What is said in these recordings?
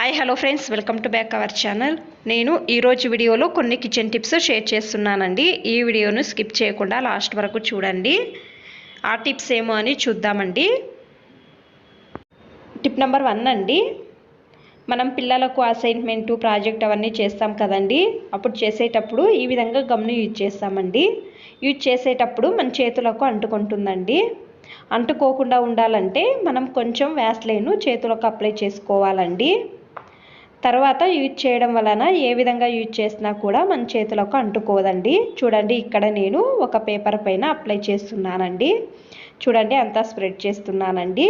Hi hello friends, welcome to back our channel. నేను ఈరోజు వీడియోలో కొన్ని కిచెన్ టిప్స్ షేర్ చేస్తున్నానండి. ఈ వీడియోను స్కిప్ చేయకుండా లాస్ట్ వరకు చూడండి. ఆ టిప్స్ ఏమో అని చూద్దామండి. టిప్ నెంబర్ 1 అండి, మనం పిల్లలకు అసైన్మెంటు ప్రాజెక్ట్ అవన్నీ చేస్తాం కదండి. అప్పుడు చేసేటప్పుడు ఈ విధంగా గమ్ను యూజ్ చేస్తామండి. యూజ్ చేసేటప్పుడు మన చేతులకు అంటుకుంటుందండి. అంటుకోకుండా ఉండాలంటే మనం కొంచెం వ్యాస్లైన్ చేతులకు అప్లై చేసుకోవాలండి. తర్వాత యూజ్ చేయడం వలన ఏ విధంగా యూజ్ చేసినా కూడా మన చేతులకు అంటుకోదండి. చూడండి, ఇక్కడ నేను ఒక పేపర్ పైన అప్లై చేస్తున్నానండి. చూడండి, అంతా స్ప్రెడ్ చేస్తున్నానండి.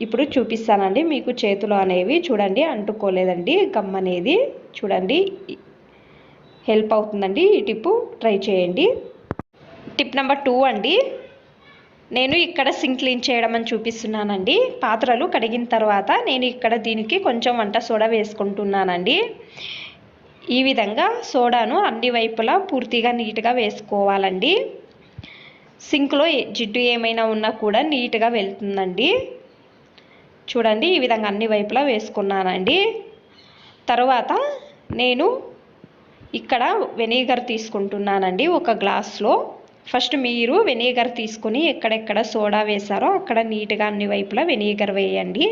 ఇప్పుడు చూపిస్తానండి మీకు. చేతులు అనేవి చూడండి అంటుకోలేదండి గమ్ అనేది. చూడండి, హెల్ప్ అవుతుందండి. ఈ టిప్పు ట్రై చేయండి. టిప్ నెంబర్ 2 అండి, నేను ఇక్కడ సింక్ క్లీన్ చేయడం అని చూపిస్తున్నానండి. పాత్రలు కడిగిన తర్వాత నేను ఇక్కడ దీనికి కొంచెం వంట సోడా వేసుకుంటున్నానండి. ఈ విధంగా సోడాను అన్ని వైపులా పూర్తిగా నీట్గా వేసుకోవాలండి. సింక్లో జిడ్డు ఏమైనా ఉన్నా కూడా నీట్గా వెళ్తుందండి. చూడండి, ఈ విధంగా అన్ని వైపులా వేసుకున్నానండి. తర్వాత నేను ఇక్కడ వెనిగర్ తీసుకుంటున్నానండి ఒక గ్లాస్లో. ఫస్ట్ మీరు వెనిగర్ తీసుకొని ఎక్కడెక్కడ సోడా వేసారో అక్కడ నీట్గా అన్ని వైపులా వెనిగర్ వేయండి.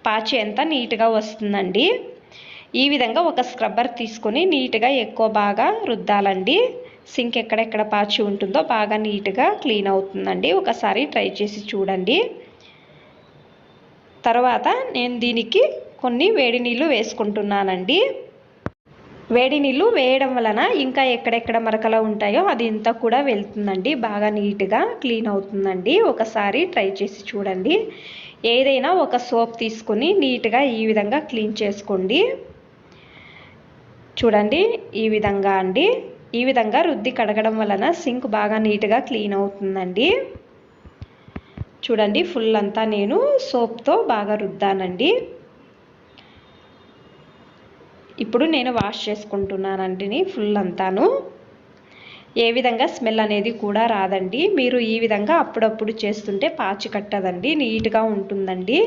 పాచి అంతా నీట్గా వస్తుందండి. ఈ విధంగా ఒక స్క్రబ్బర్ తీసుకొని నీట్గా ఎక్కువ బాగా రుద్దాలండి. సింక్ ఎక్కడెక్కడ పాచి ఉంటుందో బాగా నీట్గా క్లీన్ అవుతుందండి. ఒకసారి ట్రై చేసి చూడండి. తర్వాత నేను దీనికి కొన్ని వేడి నీళ్ళు వేసుకుంటున్నానండి. వేడి నీళ్ళు వేయడం వలన ఇంకా ఎక్కడెక్కడ మరకలు ఉంటాయో అది ఇంత కూడా వెళ్తుందండి. బాగా నీట్గా క్లీన్ అవుతుందండి. ఒకసారి ట్రై చేసి చూడండి. ఏదైనా ఒక సోప్ తీసుకొని నీట్గా ఈ విధంగా క్లీన్ చేసుకోండి. చూడండి, ఈ విధంగా అండి. ఈ విధంగా రుద్ది కడగడం వలన సింక్ బాగా నీట్గా క్లీన్ అవుతుందండి. చూడండి, ఫుల్ అంతా నేను సోప్తో బాగా రుద్దానండి. ఇప్పుడు నేను వాష్ చేసుకుంటున్నానండి ఫుల్ అంతాను. ఏ విధంగా స్మెల్ అనేది కూడా రాదండి. మీరు ఈ విధంగా అప్పుడప్పుడు చేస్తుంటే పాచి కట్టదండి, నీట్గా ఉంటుందండి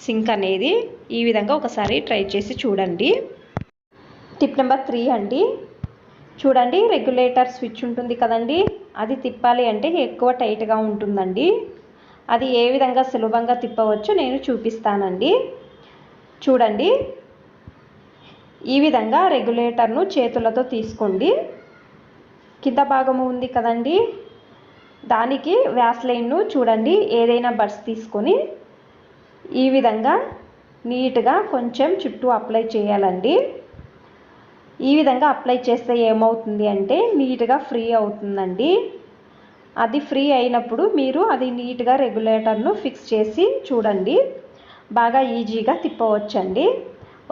సింక్ అనేది. ఈ విధంగా ఒకసారి ట్రై చేసి చూడండి. టిప్ నెంబర్ 3 అండి, చూడండి, రెగ్యులేటర్ స్విచ్ ఉంటుంది కదండి. అది తిప్పాలి అంటే ఎక్కువ టైట్గా ఉంటుందండి. అది ఏ విధంగా సులభంగా తిప్పవచ్చో నేను చూపిస్తానండి. చూడండి, ఈ విధంగా రెగ్యులేటర్ను చేతులతో తీసుకోండి. కింద భాగము ఉంది కదండి, దానికి వ్యాస్లైన్ను చూడండి ఏదైనా బడ్స్ తీసుకొని ఈ విధంగా నీట్గా కొంచెం చుట్టూ అప్లై చేయాలండి. ఈ విధంగా అప్లై చేస్తే ఏమవుతుంది అంటే నీట్గా ఫ్రీ అవుతుందండి. అది ఫ్రీ అయినప్పుడు మీరు అది నీట్గా రెగ్యులేటర్ను ఫిక్స్ చేసి చూడండి. బాగా ఈజీగా తిప్పవచ్చండి.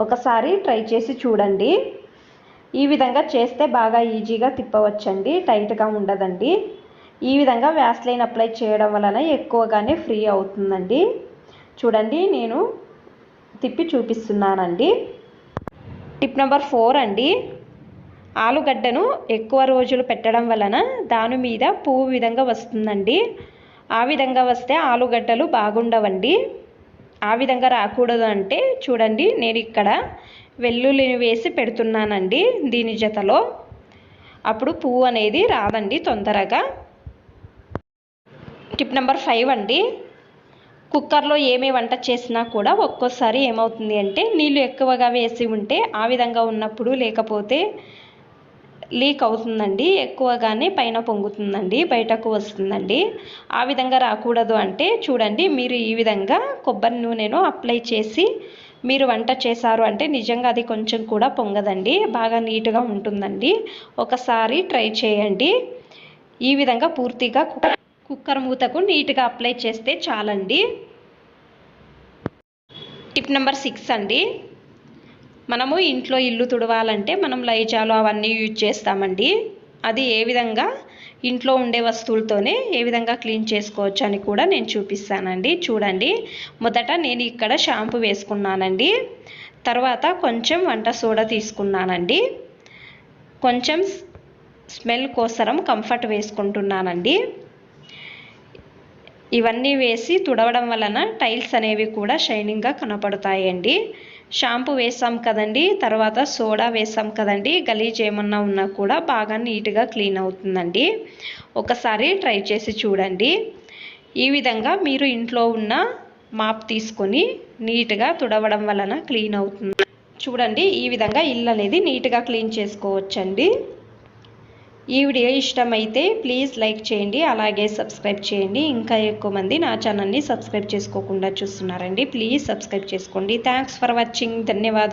ఒకసారి ట్రై చేసి చూడండి. ఈ విధంగా చేస్తే బాగా ఈజీగా తిప్పవచ్చండి, టైట్గా ఉండదండి. ఈ విధంగా వ్యాస్లైన్ అప్లై చేయడం వలన ఎక్కువగానే ఫ్రీ అవుతుందండి. చూడండి, నేను తిప్పి చూపిస్తున్నానండి. టిప్ నెంబర్ 4 అండి, ఆలుగడ్డను ఎక్కువ రోజులు పెట్టడం వలన దాని మీద పువ్వు విధంగా వస్తుందండి. ఆ విధంగా వస్తే ఆలుగడ్డలు బాగుండవండి. ఆ విధంగా రాకూడదు అంటే చూడండి, నేను ఇక్కడ వెల్లుల్లిని వేసి పెడుతున్నానండి దీని జతలో. అప్పుడు పువ్వు అనేది రాదండి తొందరగా. టిప్ నెంబర్ 5 అండి, కుక్కర్లో ఏమి వంట చేసినా కూడా ఒక్కోసారి ఏమవుతుంది అంటే నీళ్ళు ఎక్కువగా వేసి ఉంటే ఆ విధంగా ఉన్నప్పుడు లేకపోతే లీక్ అవుతుందండి. ఎక్కువగానే పైన పొంగుతుందండి, బయటకు వస్తుందండి. ఆ విధంగా రాకూడదు అంటే చూడండి, మీరు ఈ విధంగా కొబ్బరి నూనెను అప్లై చేసి మీరు వంట చేశారు అంటే నిజంగా అది కొంచెం కూడా పొంగదండి, బాగా నీట్గా ఉంటుందండి. ఒకసారి ట్రై చేయండి. ఈ విధంగా పూర్తిగా కుక్కర్ మూతకు నీట్గా అప్లై చేస్తే చాలండి. టిప్ నెంబర్ 6 అండి, మనము ఇంట్లో ఇల్లు తుడవాలంటే మనం లైజాలు అవన్నీ యూజ్ చేస్తామండి. అది ఏ విధంగా ఇంట్లో ఉండే వస్తువులతోనే ఏ విధంగా క్లీన్ చేసుకోవచ్చు అని కూడా నేను చూపిస్తానండి. చూడండి, మొదట నేను ఇక్కడ షాంపూ వేసుకున్నానండి. తర్వాత కొంచెం వంట సోడా తీసుకున్నానండి. కొంచెం స్మెల్ కోసరం కంఫర్ట్ వేసుకుంటున్నానండి. ఇవన్నీ వేసి తుడవడం వలన టైల్స్ అనేవి కూడా షైనింగ్గా కనపడతాయండి. షాంపూ వేసాం కదండి, తర్వాత సోడా వేసాం కదండి, గలీజ్ ఏమన్నా ఉన్నా కూడా బాగా నీట్గా క్లీన్ అవుతుందండి. ఒకసారి ట్రై చేసి చూడండి. ఈ విధంగా మీరు ఇంట్లో ఉన్న మాప్ తీసుకొని నీట్గా తుడవడం వలన క్లీన్ అవుతుంది. చూడండి, ఈ విధంగా ఇల్లు అనేది నీట్గా క్లీన్ చేసుకోవచ్చండి. ఈ వీడియో ఇష్టమైతే ప్లీజ్ లైక్ చేయండి, అలాగే సబ్స్క్రైబ్ చేయండి. ఇంకా ఎక్కువ మంది నా ఛానల్ని సబ్స్క్రైబ్ చేసుకోకుండా చూస్తున్నారండి. ప్లీజ్ సబ్స్క్రైబ్ చేసుకోండి. Thanks for watching. ధన్యవాదాలు.